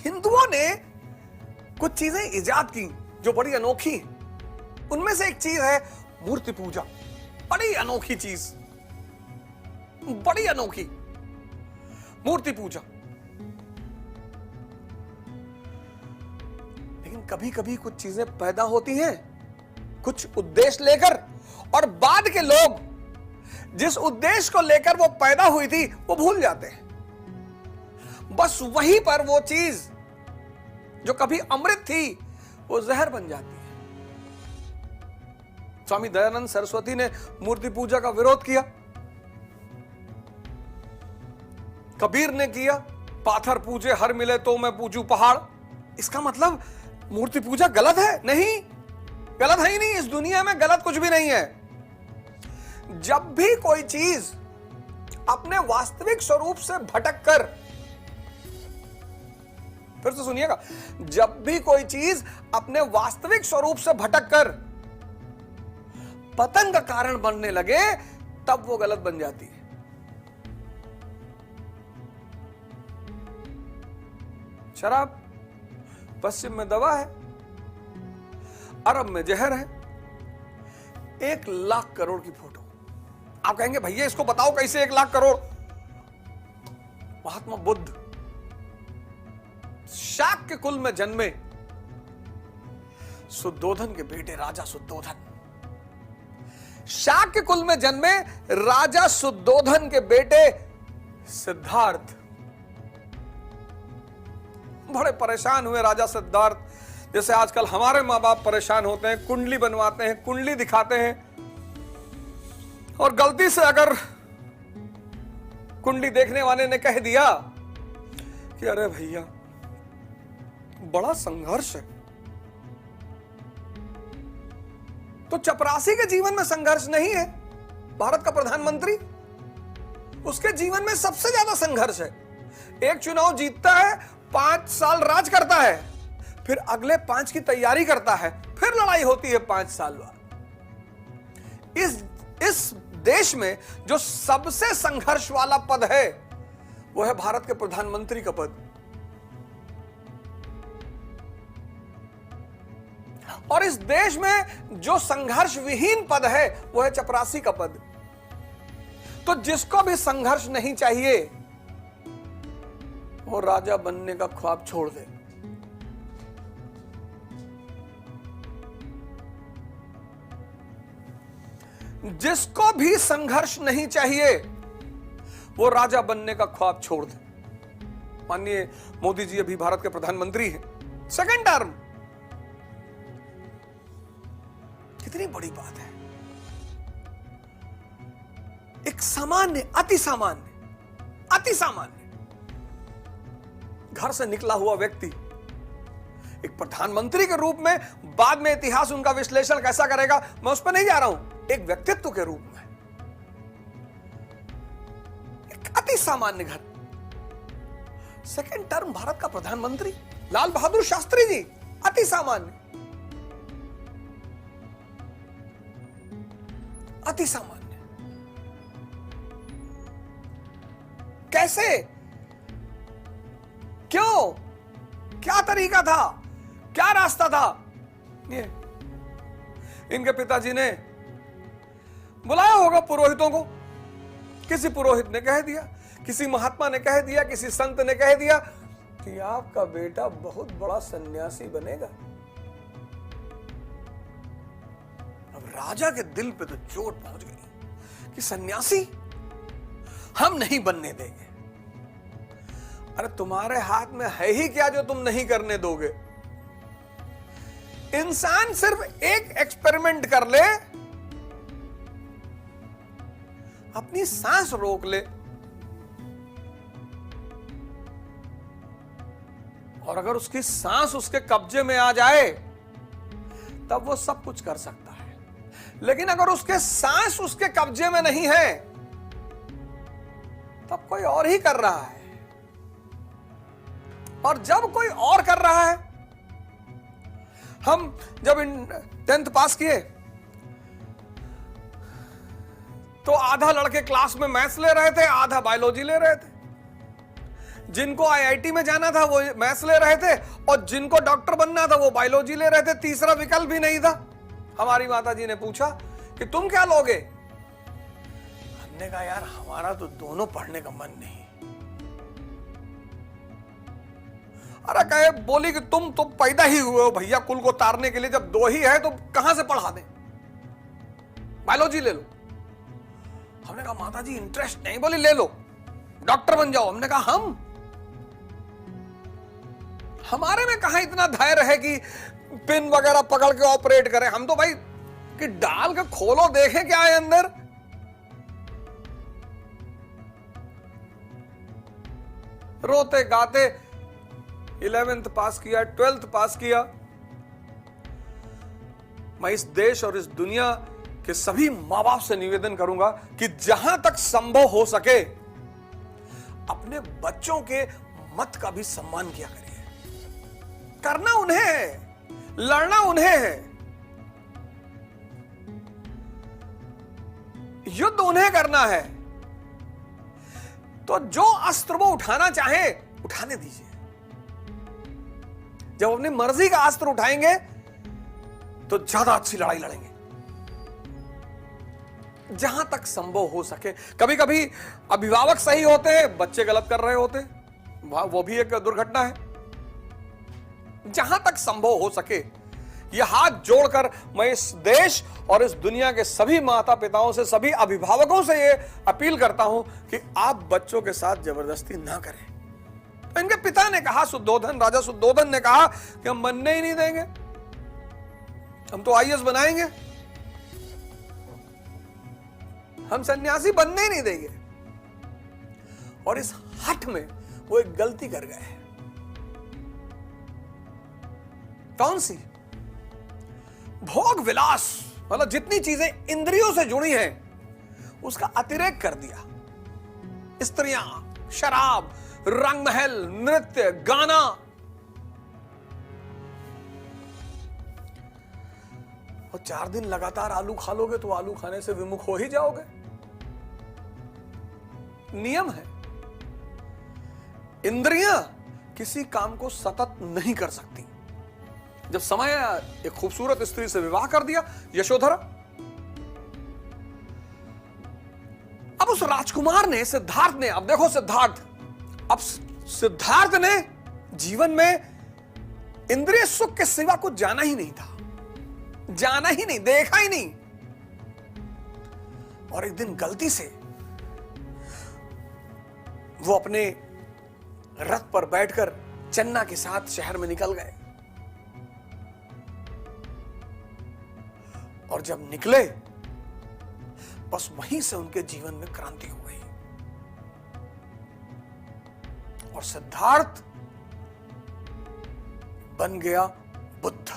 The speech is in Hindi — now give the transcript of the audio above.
हिंदुओं ने कुछ चीजें इजाद की जो बड़ी अनोखी हैं। उनमें से एक चीज है मूर्ति पूजा। बड़ी अनोखी चीज, बड़ी अनोखी मूर्ति पूजा। लेकिन कभी कभी कुछ चीजें पैदा होती हैं कुछ उद्देश्य लेकर, और बाद के लोग जिस उद्देश्य को लेकर वो पैदा हुई थी वो भूल जाते हैं। बस वहीं पर वो चीज जो कभी अमृत थी वो जहर बन जाती है। स्वामी दयानंद सरस्वती ने मूर्ति पूजा का विरोध किया, कबीर ने किया, पाथर पूजे हर मिले तो मैं पूजू पहाड़। इसका मतलब मूर्ति पूजा गलत है? नहीं, गलत है ही नहीं। इस दुनिया में गलत कुछ भी नहीं है। जब भी कोई चीज अपने वास्तविक स्वरूप से भटककर, फिर से सुनिएगा, जब भी कोई चीज अपने वास्तविक स्वरूप से भटककर पतन का कारण बनने लगे तब वो गलत बन जाती है। शराब पश्चिम में दवा है, अरब में जहर है। 1,00,000 करोड़ की फोटो। आप कहेंगे भैया इसको बताओ कैसे 1,00,000 करोड़। महात्मा बुद्ध शाक्य कुल में जन्मे, सुद्धोधन के बेटे राजा सुद्धोधन। शाक्य कुल में जन्मे राजा सुद्धोधन के बेटे सिद्धार्थ बड़े परेशान हुए। राजा सिद्धार्थ, जैसे आजकल हमारे मां बाप परेशान होते हैं, कुंडली बनवाते हैं, कुंडली दिखाते हैं, और गलती से अगर कुंडली देखने वाले ने कह दिया कि अरे भैया बड़ा संघर्ष है, तो चपरासी के जीवन में संघर्ष नहीं है। भारत का प्रधानमंत्री, उसके जीवन में सबसे ज्यादा संघर्ष है। एक चुनाव जीतता है, 5 साल राज करता है, फिर अगले 5 की तैयारी करता है, फिर लड़ाई होती है 5 साल बाद। इस देश में जो सबसे संघर्ष वाला पद है वो है भारत के प्रधानमंत्री का पद। और इस देश में जो संघर्ष विहीन पद है वो है चपरासी का पद। तो जिसको भी संघर्ष नहीं चाहिए वो राजा बनने का ख्वाब छोड़ दे। जिसको भी संघर्ष नहीं चाहिए वो राजा बनने का ख्वाब छोड़ दे। माननीय मोदी जी अभी भारत के प्रधानमंत्री हैं, 2nd टर्म। कितनी बड़ी बात है। एक सामान्य, अति सामान्य घर से निकला हुआ व्यक्ति एक प्रधानमंत्री के रूप में, बाद में इतिहास उनका विश्लेषण कैसा करेगा मैं उस पर नहीं जा रहा हूं, एक व्यक्तित्व के रूप में एक अति सामान्य घर, 2nd टर्म भारत का प्रधानमंत्री लाल बहादुर शास्त्री जी, अति सामान्य, अति सामान्य। कैसे, क्यों, क्या तरीका था, क्या रास्ता था? ये इनके पिताजी ने बुलाया होगा पुरोहितों को। किसी पुरोहित ने कह दिया, किसी महात्मा ने कह दिया, किसी संत ने कह दिया कि आपका बेटा बहुत बड़ा सन्यासी बनेगा। अब राजा के दिल पे तो चोट पहुंच गई कि सन्यासी हम नहीं बनने देंगे। अरे तुम्हारे हाथ में है ही क्या जो तुम नहीं करने दोगे? इंसान सिर्फ एक एक्सपेरिमेंट कर ले, अपनी सांस रोक ले, और अगर उसकी सांस उसके कब्जे में आ जाए तब वो सब कुछ कर सकता है। लेकिन अगर उसके सांस उसके कब्जे में नहीं है तब कोई और ही कर रहा है। और जब कोई और कर रहा है, हम जब 10th पास किए तो आधा लड़के क्लास में मैथ्स ले रहे थे, आधा बायोलॉजी ले रहे थे। जिनको आईआईटी में जाना था वो मैथ्स ले रहे थे, और जिनको डॉक्टर बनना था वो बायोलॉजी ले रहे थे। तीसरा विकल्प भी नहीं था। हमारी माताजी ने पूछा कि तुम क्या लोगे? हमने कहा यार हमारा तो दोनों पढ़ने का मन नहीं। अरे कहे बोली कि तुम तो पैदा ही हुए हो भैया कुल को तारने के लिए, जब दो ही है तो कहां से पढ़ा दें, बायोलॉजी ले लो। हमने कहा माताजी इंटरेस्ट नहीं। बोली ले लो, डॉक्टर बन जाओ। हमने कहा हमारे में कहां इतना धैर्य है कि पिन वगैरह पकड़ के ऑपरेट करें। हम तो भाई कि डाल के खोलो देखें क्या है अंदर। रोते गाते 11th पास किया, 12th पास किया। मैं इस देश और इस दुनिया के सभी मां बाप से निवेदन करूंगा कि जहां तक संभव हो सके अपने बच्चों के मत का भी सम्मान किया करिए। करना उन्हें है, लड़ना उन्हें है, युद्ध उन्हें करना है। तो जो अस्त्र वो उठाना चाहे उठाने दीजिए। जब अपनी मर्जी का अस्त्र उठाएंगे तो ज्यादा अच्छी लड़ाई लड़ेंगे। जहां तक संभव हो सके, कभी कभी अभिभावक सही होते हैं, बच्चे गलत कर रहे होते हैं, वो भी एक दुर्घटना है। जहां तक संभव हो सके यह हाथ जोड़कर मैं इस देश और इस दुनिया के सभी माता पिताओं से, सभी अभिभावकों से यह अपील करता हूं कि आप बच्चों के साथ जबरदस्ती ना करें। तो इनके पिता ने कहा, शुद्धोधन, राजा शुद्धोधन ने कहा कि हम बनने ही नहीं देंगे, हम तो आईएएस बनाएंगे, हम सन्यासी बनने ही नहीं देंगे। और इस हठ में वो एक गलती कर गए। कौन सी? भोग विलास, मतलब जितनी चीजें इंद्रियों से जुड़ी हैं उसका अतिरेक कर दिया। स्त्रियां, शराब, रंग महल, नृत्य, गाना। और 4 दिन लगातार आलू खा लोगे तो आलू खाने से विमुख हो ही जाओगे। नियम है, इंद्रियां किसी काम को सतत नहीं कर सकती। जब समय आया, एक खूबसूरत स्त्री से विवाह कर दिया, यशोधरा। अब उस राजकुमार ने, सिद्धार्थ ने, अब देखो सिद्धार्थ ने जीवन में इंद्रिय सुख के सिवा कुछ जाना ही नहीं था, जाना ही नहीं, देखा ही नहीं। और एक दिन गलती से वो अपने रथ पर बैठकर चन्ना के साथ शहर में निकल गए। और जब निकले बस वहीं से उनके जीवन में क्रांति हो गई। और सिद्धार्थ बन गया बुद्ध।